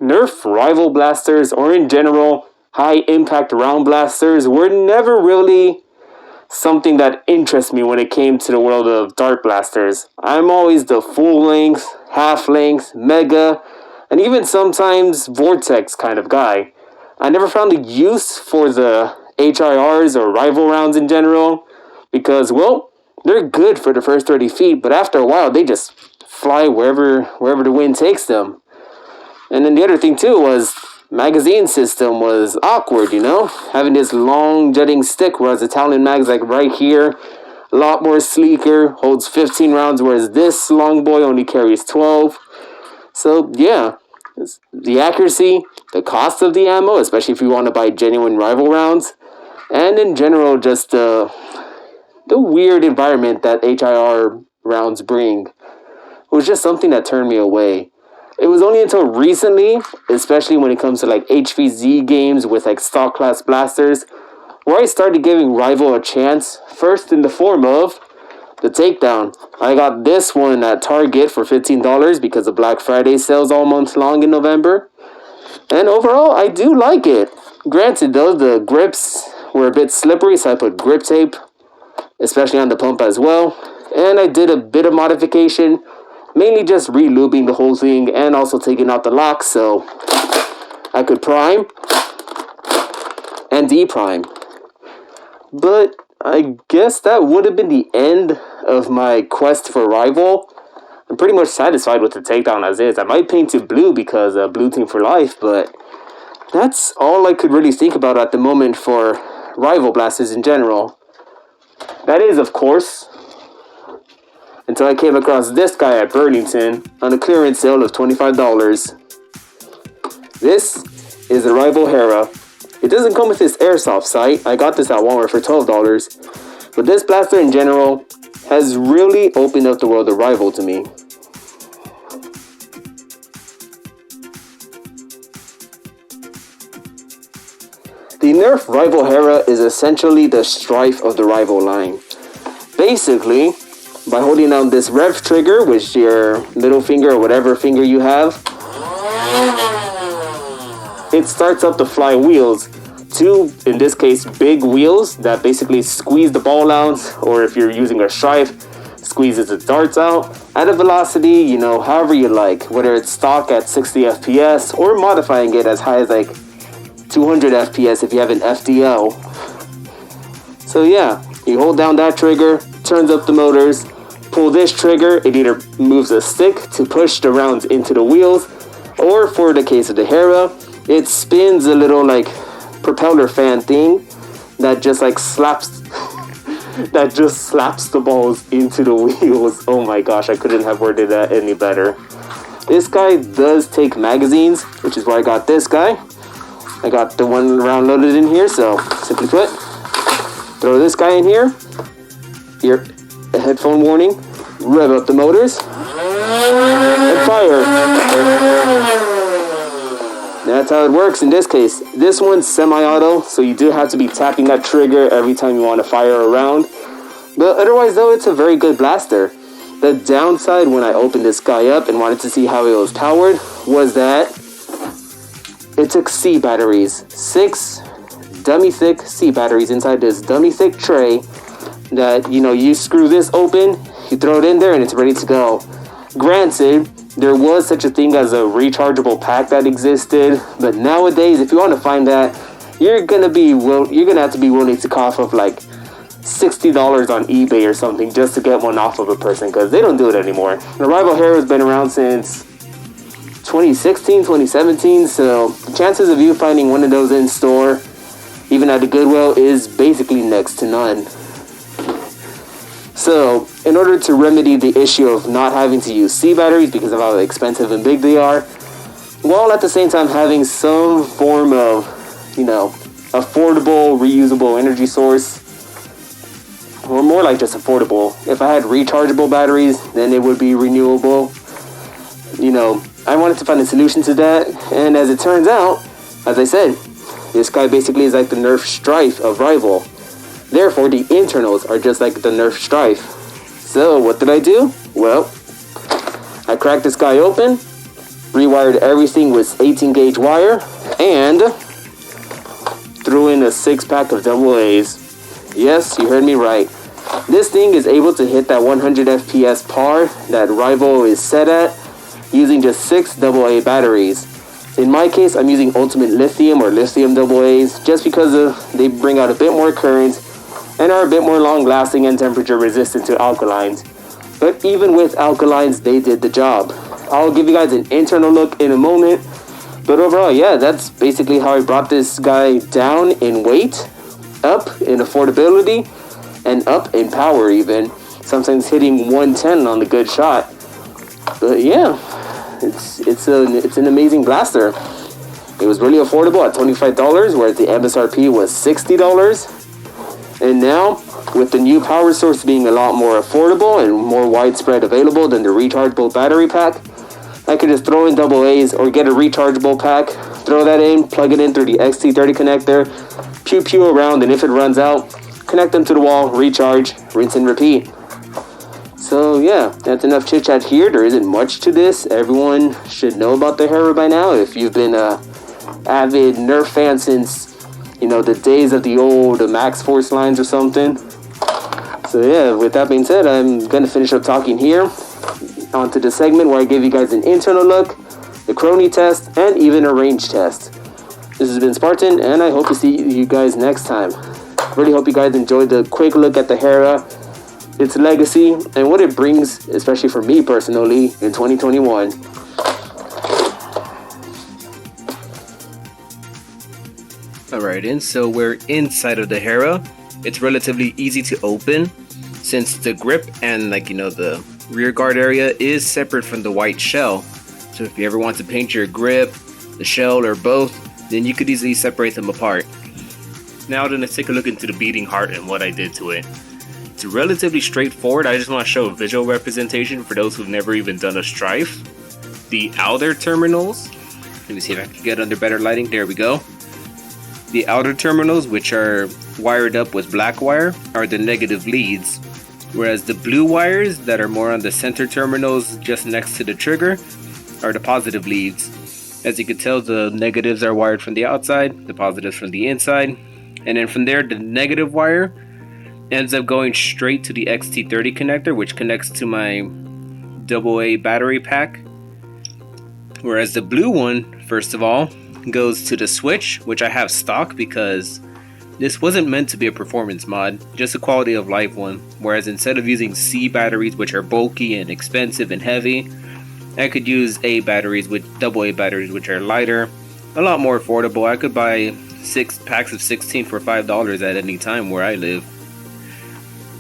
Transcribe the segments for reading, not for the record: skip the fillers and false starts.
Nerf rival blasters, or in general, high impact round blasters, were never really something that interests me when it came to the world of dart blasters. I'm always the full length, half length, mega, and even sometimes vortex kind of guy. I never found a use for the HIRs or rival rounds in general because, well, they're good for the first 30 feet, but after a while they just fly wherever the wind takes them. And then the other thing too was magazine system was awkward, having this long jutting stick, whereas the Talon mag's like right here, a lot more sleeker, holds 15 rounds, whereas this long boy only carries 12. So yeah, the accuracy, the cost of the ammo, especially if you want to buy genuine rival rounds, and in general just the weird environment that HIR rounds bring was just something that turned me away. It was only until recently, especially when it comes to like HVZ games with like stock class blasters, where I started giving rival a chance, first in the form of the takedown. I got this one at Target for $15 because of Black Friday sales all month long in November. And overall, I do like it. Granted though, the grips were a bit slippery, so I put grip tape, especially on the pump as well. And I did a bit of modification, mainly just re-lubing the whole thing and also taking out the lock so I could prime and de-prime. But I guess that would have been the end of my quest for rival. I'm pretty much satisfied with the takedown as is. I might paint it blue because blue team for life, but that's all I could really think about at the moment for rival blasters in general. That is, of course, until I came across this guy at Burlington on a clearance sale of $25. This is the rival Hera. It doesn't come with this airsoft sight. I got this at Walmart for $12. But this blaster in general has really opened up the world of rival to me. The Nerf Rival Hera is essentially the Strife of the rival line. Basically, by holding down this rev trigger, which your middle finger or whatever finger you have, it starts up the fly wheels. Two, in this case, big wheels that basically squeeze the ball out, or if you're using a Strife, squeezes the darts out at a velocity, however you like, whether it's stock at 60 FPS or modifying it as high as like 200 FPS if you have an FDL. So yeah, you hold down that trigger, turns up the motors, pull this trigger, it either moves a stick to push the rounds into the wheels, or for the case of the Hera, it spins a little like propeller fan thing that just like slaps the balls into the wheels. Oh my gosh, I couldn't have worded that any better. This guy does take magazines, which is why I got this guy. I got the one round loaded in here, so simply put, throw this guy in here. Here, a headphone warning. Rev up the motors and fire. That's how it works in this case. This one's semi-auto, so you do have to be tapping that trigger every time you want to fire a round. But otherwise though, it's a very good blaster. The downside when I opened this guy up and wanted to see how it was powered was that it took C batteries. 6 dummy thick C batteries inside this dummy thick tray that, you screw this open, you throw it in there and it's ready to go. Granted, there was such a thing as a rechargeable pack that existed, but nowadays, if you want to find that, you're gonna have to be willing to cough up like $60 on eBay or something just to get one off of a person, because they don't do it anymore. The Rival Hera has been around since 2016, 2017, so the chances of you finding one of those in store, even at the Goodwill, is basically next to none. So, in order to remedy the issue of not having to use C batteries because of how expensive and big they are, while at the same time having some form of, affordable, reusable energy source, or more like just affordable. If I had rechargeable batteries, then it would be renewable. I wanted to find a solution to that, and as it turns out, as I said, this guy basically is like the Nerf Strife of Rival. Therefore, the internals are just like the Nerf Strife. So, what did I do? Well, I cracked this guy open, rewired everything with 18 gauge wire, and threw in a 6-pack of double A's. Yes, you heard me right. This thing is able to hit that 100 FPS par that Rival is set at using just 6 AA batteries. In my case, I'm using Ultimate Lithium or Lithium AA's just because they bring out a bit more current and are a bit more long-lasting and temperature resistant to alkalines. But even with alkalines, they did the job. I'll give you guys an internal look in a moment. But overall, yeah, that's basically how I brought this guy down in weight, up in affordability, and up in power even. Sometimes hitting 110 on a good shot. But yeah, it's an amazing blaster. It was really affordable at $25, whereas the MSRP was $60. And now, with the new power source being a lot more affordable and more widespread available than the rechargeable battery pack, I could just throw in AA's or get a rechargeable pack, throw that in, plug it in through the XT30 connector, pew around, and if it runs out, connect them to the wall, recharge, rinse and repeat. So yeah, that's enough chit chat here. There isn't much to this. Everyone should know about the Hera by now if you've been a avid Nerf fan since, the days of the old Max Force lines or something. So yeah, with that being said, I'm gonna finish up talking here. Onto the segment where I give you guys an internal look, the crony test, and even a range test. This has been Spartan, and I hope to see you guys next time. Really hope you guys enjoyed the quick look at the Hera, its legacy, and what it brings, especially for me personally, in 2021. Alright, and so we're inside of the Hera. It's relatively easy to open since the grip and the rear guard area is separate from the white shell. So if you ever want to paint your grip, the shell, or both, then you could easily separate them apart. Now then, let's take a look into the beating heart and what I did to it. It's relatively straightforward. I just want to show a visual representation for those who've never even done a strife. The outer terminals, let me see if I can get under better lighting, there we go. The outer terminals, which are wired up with black wire, are the negative leads, whereas the blue wires that are more on the center terminals just next to the trigger are the positive leads. As you can tell, the negatives are wired from the outside, the positives from the inside, and then from there the negative wire ends up going straight to the XT30 connector, which connects to my AA battery pack, whereas the blue one, first of all, goes to the switch, which I have stock because this wasn't meant to be a performance mod, just a quality of life one, whereas instead of using C batteries, which are bulky and expensive and heavy, I could use AA batteries, which are lighter, a lot more affordable. I could buy 6 packs of 16 for $5 at any time where I live.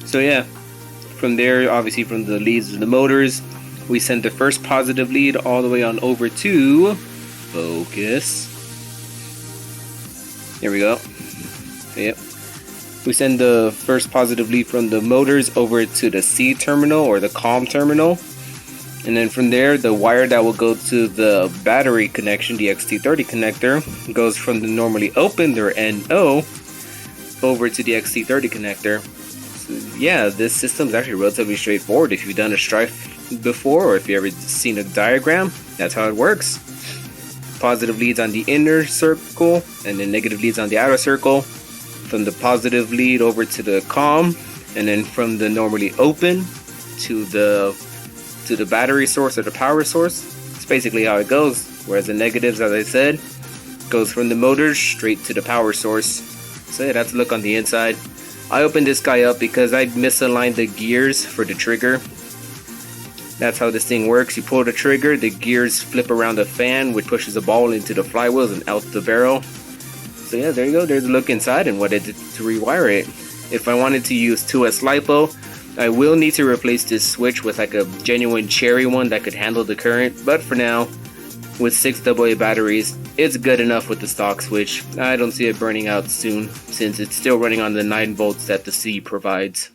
So yeah, from there, obviously from the leads to the motors, we send the first positive lead all the way on over to focus. Here we go. Yep. We send the first positive lead from the motors over to the C terminal or the COM terminal. And then from there, the wire that will go to the battery connection, the XT30 connector, goes from the normally open, or NO, over to the XT30 connector. So yeah, this system is actually relatively straightforward. If you've done a strife before, or if you've ever seen a diagram, that's how it works. Positive leads on the inner circle, and then negative leads on the outer circle. From the positive lead over to the COM, and then from the normally open to the battery source or the power source. It's basically how it goes. Whereas the negatives, as I said, goes from the motors straight to the power source. So yeah, that's a look on the inside. I opened this guy up because I misaligned the gears for the trigger. That's how this thing works. You pull the trigger, the gears flip around the fan, which pushes the ball into the flywheels and out the barrel. So yeah, there you go. There's a look inside and what I did to rewire it. If I wanted to use 2S LiPo, I will need to replace this switch with like a genuine cherry one that could handle the current. But for now, with 6 AA batteries, it's good enough with the stock switch. I don't see it burning out soon since it's still running on the 9 volts that the C provides.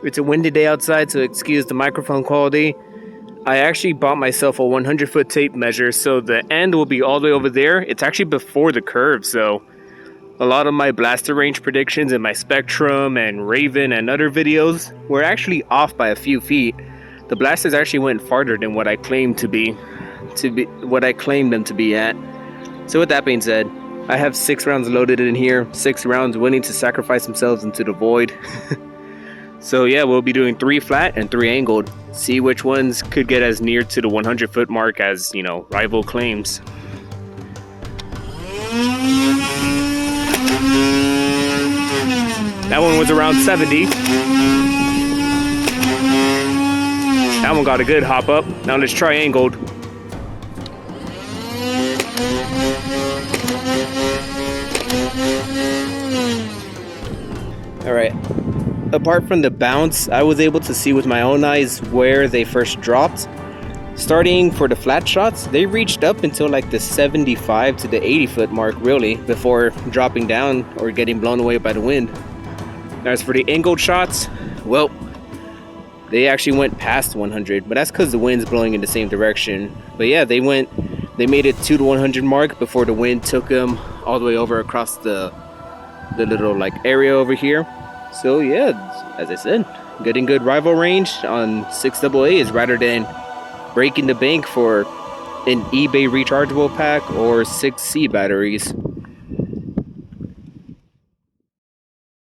It's a windy day outside, so excuse the microphone quality. I actually bought myself a 100-foot tape measure, so the end will be all the way over there. It's actually before the curve, so a lot of my blaster range predictions in my Spectrum and Raven and other videos were actually off by a few feet. The blasters actually went farther than what I claimed them to be at. So with that being said, I have 6 rounds loaded in here, 6 rounds willing to sacrifice themselves into the void. So yeah, we'll be doing 3 flat and 3 angled. See which ones could get as near to the 100-foot mark as, you know, rival claims. That one was around 70. That one got a good hop up. Now let's try angled. Alright. Apart from the bounce, I was able to see with my own eyes where they first dropped. Starting for the flat shots, they reached up until like the 75 to the 80-foot mark really, before dropping down or getting blown away by the wind. As for the angled shots, well, they actually went past 100, but that's because the wind's blowing in the same direction. But yeah, they made it to the 100 mark before the wind took them all the way over across the little like area over here. So yeah, as I said, getting good rival range on 6AA's rather than breaking the bank for an eBay rechargeable pack or 6C batteries.